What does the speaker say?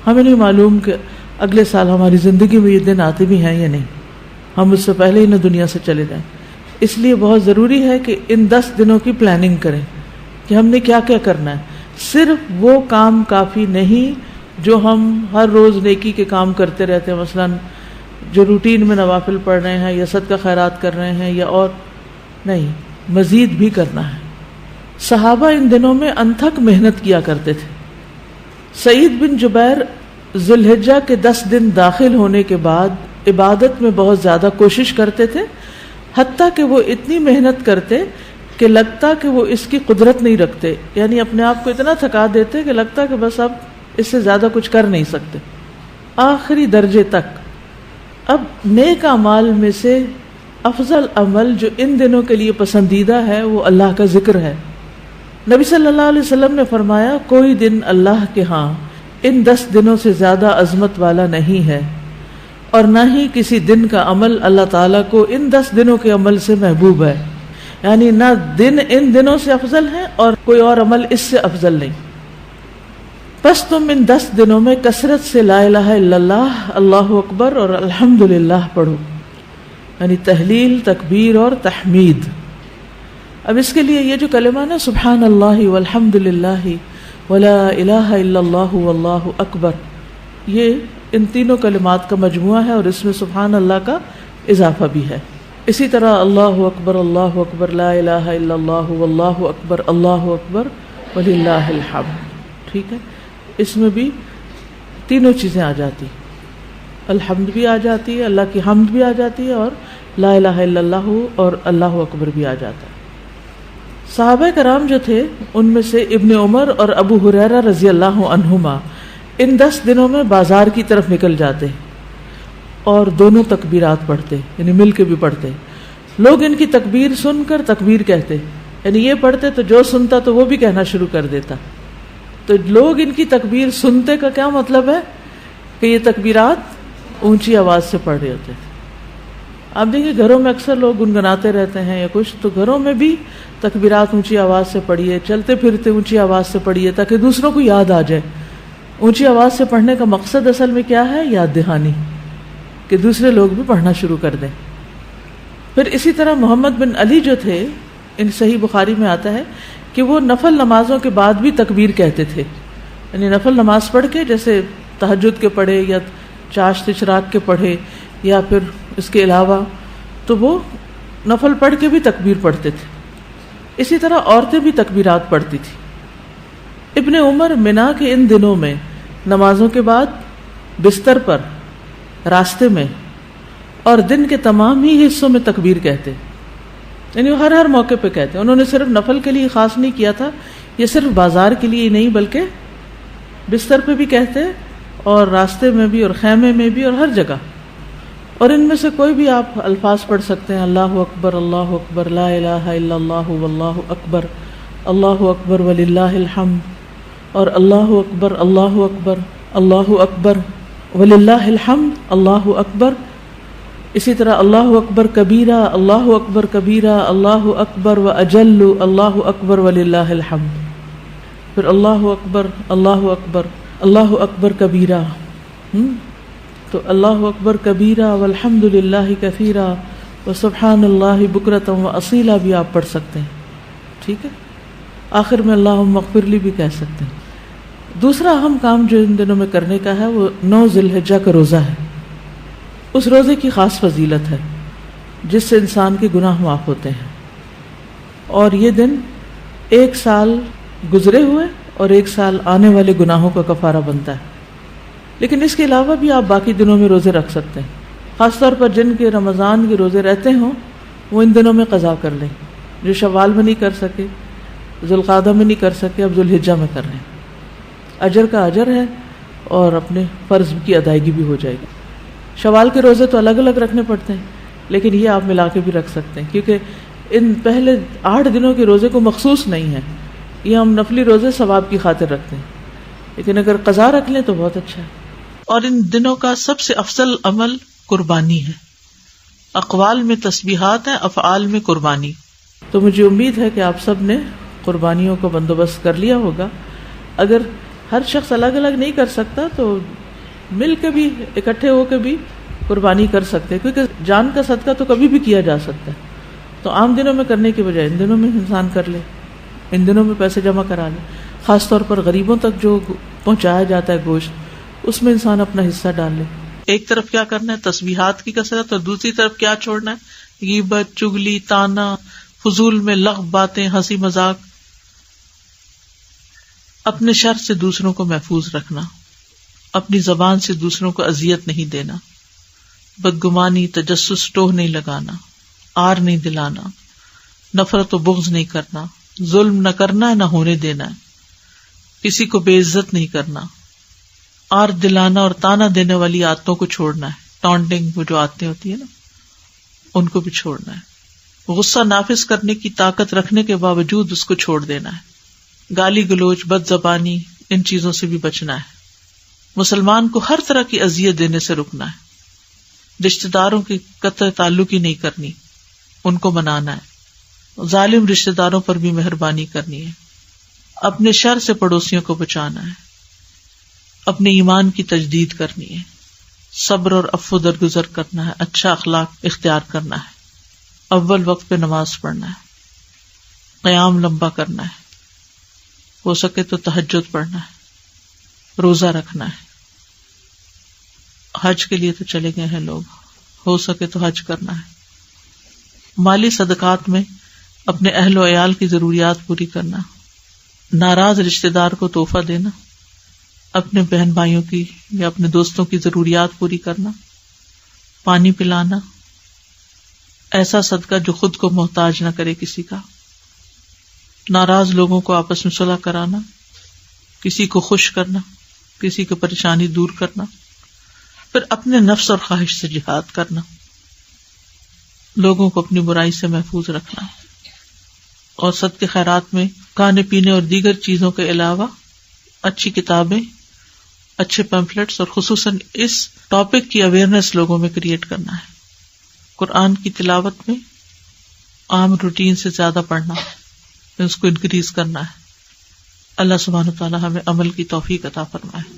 ہمیں نہیں معلوم کہ اگلے سال ہماری زندگی میں یہ دن آتے بھی ہیں یا نہیں، ہم اس سے پہلے ہی نہ دنیا سے چلے جائیں. اس لیے بہت ضروری ہے کہ ان 10 دنوں کی پلاننگ کریں کہ ہم نے کیا کیا کرنا ہے. صرف وہ کام کافی نہیں جو ہم ہر روز نیکی کے کام کرتے رہتے ہیں، مثلا جو روٹین میں نوافل پڑھ رہے ہیں یا صدقہ خیرات کر رہے ہیں، یا اور نہیں، مزید بھی کرنا ہے. صحابہ ان دنوں میں انتھک محنت کیا کرتے تھے. سعید بن جبیر ذو الحجہ کے 10 دن داخل ہونے کے بعد عبادت میں بہت زیادہ کوشش کرتے تھے، حتیٰ کہ وہ اتنی محنت کرتے کہ لگتا کہ وہ اس کی قدرت نہیں رکھتے، یعنی اپنے آپ کو اتنا تھکا دیتے کہ لگتا کہ بس اب اس سے زیادہ کچھ کر نہیں سکتے، آخری درجے تک. اب نیک اعمال میں سے افضل عمل جو ان دنوں کے لیے پسندیدہ ہے وہ اللہ کا ذکر ہے. نبی صلی اللہ علیہ وسلم نے فرمایا کوئی دن اللہ کے ہاں ان 10 دنوں سے زیادہ عظمت والا نہیں ہے، اور نہ ہی کسی دن کا عمل اللہ تعالیٰ کو ان 10 دنوں کے عمل سے محبوب ہے. یعنی نہ دن ان دنوں سے افضل ہے اور کوئی اور عمل اس سے افضل نہیں. بس تم ان 10 دنوں میں کثرت سے لا الہ الا اللہ، اللہ اکبر اور الحمدللہ پڑھو، یعنی تہلیل، تکبیر اور تحمید. اب اس کے لیے یہ جو کلمہ نا سبحان اللہ والحمدللہ ولا الہ الا اللہ واللہ اکبر، یہ ان تینوں کلمات کا مجموعہ ہے، اور اس میں سبحان اللہ کا اضافہ بھی ہے. اسی طرح اللہ اکبر لا الہ الا اللہ واللہ اکبر وللہ الحمد. ٹھیک ہے، اس میں بھی تینوں چیزیں آ جاتی، الحمد بھی آ جاتی ہے، اللہ کی حمد بھی آ جاتی ہے، اور لا الہ الا اللہ اور اللہ اکبر بھی آ جاتا ہے. صحابہ کرام جو تھے ان میں سے ابن عمر اور ابو ہریرہ رضی اللہ عنہما ان 10 دنوں میں بازار کی طرف نکل جاتے اور دونوں تکبیرات پڑھتے، یعنی مل کے بھی پڑھتے. لوگ ان کی تکبیر سن کر تکبیر کہتے، یعنی یہ پڑھتے تو جو سنتا تو وہ بھی کہنا شروع کر دیتا. تو لوگ ان کی تکبیر سنتے کا کیا مطلب ہے کہ یہ تکبیرات اونچی آواز سے پڑھ رہے ہوتے تھے. آپ دیکھیں گھروں میں اکثر لوگ گنگناتے رہتے ہیں یا کچھ، تو گھروں میں بھی تکبیرات اونچی آواز سے پڑھیے، چلتے پھرتے اونچی آواز سے پڑھیے تاکہ دوسروں کو یاد آ جائے. اونچی آواز سے پڑھنے کا مقصد اصل میں کیا ہے؟ یاد دہانی، کہ دوسرے لوگ بھی پڑھنا شروع کر دیں. پھر اسی طرح محمد بن علی جو تھے، ان صحیح بخاری میں آتا ہے کہ وہ نفل نمازوں کے بعد بھی تکبیر کہتے تھے. یعنی نفل نماز پڑھ کے، جیسے تہجد کے پڑھے یا چاشت اشراق کے پڑھے یا پھر اس کے علاوہ، تو وہ نفل پڑھ کے بھی تکبیر پڑھتے تھے. اسی طرح عورتیں بھی تکبیرات پڑھتی تھی. ابن عمر منا کے ان دنوں میں نمازوں کے بعد بستر پر، راستے میں اور دن کے تمام ہی حصوں میں تکبیر کہتے، یعنی ہر موقع پہ کہتے. انہوں نے صرف نفل کے لیے خاص نہیں کیا تھا، یہ صرف بازار کے لیے ہی نہیں بلکہ بستر پہ بھی کہتے اور راستے میں بھی اور خیمے میں بھی اور ہر جگہ. اور ان میں سے کوئی بھی آپ الفاظ پڑھ سکتے ہیں، اللہ اکبر لا الہ الا اللہ واللہ اکبر وللہ الحمد، اور اللہ اکبر وللہ الحمد، اللہ اکبر. اسی طرح اللہ اکبر کبیرہ، اللہ اکبر و اجل، اللہ اکبر وللہ الحمد. پھر اللہ اکبر کبیرہ. تو اللہ اکبر کبیرہ والحمد للہ کثیرہ وسبحان اللہ بکرۃ و اصیلا بھی آپ پڑھ سکتے ہیں. ٹھیک ہے، آخر میں اللہم اغفر لی بھی کہہ سکتے ہیں. دوسرا اہم کام جو ان دنوں میں کرنے کا ہے وہ 9 ذی الحجہ کا روزہ ہے. اس روزے کی خاص فضیلت ہے جس سے انسان کے گناہ معاف ہوتے ہیں، اور یہ دن 1 سال گزرے ہوئے اور 1 سال آنے والے گناہوں کا کفارہ بنتا ہے. لیکن اس کے علاوہ بھی آپ باقی دنوں میں روزے رکھ سکتے ہیں. خاص طور پر جن کے رمضان کے روزے رہتے ہوں وہ ان دنوں میں قضا کر لیں. جو شوال میں نہیں کر سکے، ذوالقعدہ میں نہیں کر سکے، اب ذوالحجہ میں کر لیں. اجر کا اجر ہے اور اپنے فرض کی ادائیگی بھی ہو جائے گی. شوال کے روزے تو الگ الگ رکھنے پڑتے ہیں، لیکن یہ آپ ملا کے بھی رکھ سکتے ہیں، کیونکہ ان پہلے 8 دنوں کے روزے کو مخصوص نہیں ہے. یہ ہم نفلی روزے ثواب کی خاطر رکھتے ہیں، لیکن اگر قضا رکھ لیں تو بہت اچھا ہے. اور ان دنوں کا سب سے افضل عمل قربانی ہے. اقوال میں تسبیحات ہیں، افعال میں قربانی. تو مجھے امید ہے کہ آپ سب نے قربانیوں کا بندوبست کر لیا ہوگا. اگر ہر شخص الگ الگ نہیں کر سکتا، تو مل کے بھی اکٹھے ہو کے بھی قربانی کر سکتے ہیں، کیونکہ جان کا صدقہ تو کبھی بھی کیا جا سکتا ہے. تو عام دنوں میں کرنے کی بجائے ان دنوں میں انسان کر لے، ان دنوں میں پیسے جمع کرا لے. خاص طور پر غریبوں تک جو پہنچایا جاتا ہے گوشت، اس میں انسان اپنا حصہ ڈال لے. ایک طرف کیا کرنا ہے، تسبیحات کی کثرت، اور دوسری طرف کیا چھوڑنا ہے، غیبت، چگلی، طانا، فضول میں لغو باتیں، ہنسی مذاق. اپنے شر سے دوسروں کو محفوظ رکھنا، اپنی زبان سے دوسروں کو اذیت نہیں دینا، بدگمانی، تجسس، ٹوہ نہیں لگانا، آر نہیں دلانا، نفرت و بغض نہیں کرنا، ظلم نہ کرنا ہے نہ ہونے دینا ہے، کسی کو بے عزت نہیں کرنا، آر دلانا اور تانا دینے والی عادتوں کو چھوڑنا ہے. ٹانٹنگ، وہ جو عادتیں ہوتی ہیں نا، ان کو بھی چھوڑنا ہے. غصہ نافذ کرنے کی طاقت رکھنے کے باوجود اس کو چھوڑ دینا ہے. گالی گلوچ، بد زبانی، ان چیزوں سے بھی بچنا ہے. مسلمان کو ہر طرح کی اذیت دینے سے رکنا ہے. رشتہ داروں کی قطع تعلق ہی نہیں کرنی، ان کو منانا ہے. ظالم رشتہ داروں پر بھی مہربانی کرنی ہے. اپنے شر سے پڑوسیوں کو بچانا ہے. اپنے ایمان کی تجدید کرنی ہے. صبر اور عفو درگزر کرنا ہے. اچھا اخلاق اختیار کرنا ہے. اول وقت پہ نماز پڑھنا ہے. قیام لمبا کرنا ہے. ہو سکے تو تہجد پڑھنا ہے. روزہ رکھنا ہے. حج کے لیے تو چلے گئے ہیں لوگ، ہو سکے تو حج کرنا ہے. مالی صدقات میں اپنے اہل و عیال کی ضروریات پوری کرنا. ناراض رشتہ دار کو تحفہ دینا. اپنے بہن بھائیوں کی یا اپنے دوستوں کی ضروریات پوری کرنا. پانی پلانا. ایسا صدقہ جو خود کو محتاج نہ کرے کسی کا. ناراض لوگوں کو آپس میں صلح کرانا. کسی کو خوش کرنا، کسی کی پریشانی دور کرنا. پھر اپنے نفس اور خواہش سے جہاد کرنا. لوگوں کو اپنی برائی سے محفوظ رکھنا. اور صدقے خیرات میں کھانے پینے اور دیگر چیزوں کے علاوہ اچھی کتابیں، اچھے پیمفلیٹس اور خصوصاً اس ٹاپک کی اویئرنیس لوگوں میں کریٹ کرنا ہے. قرآن کی تلاوت میں عام روٹین سے زیادہ پڑھنا، اس کو انکریز کرنا ہے. اللہ سبحانہ وتعالی ہمیں عمل کی توفیق عطا فرمائے.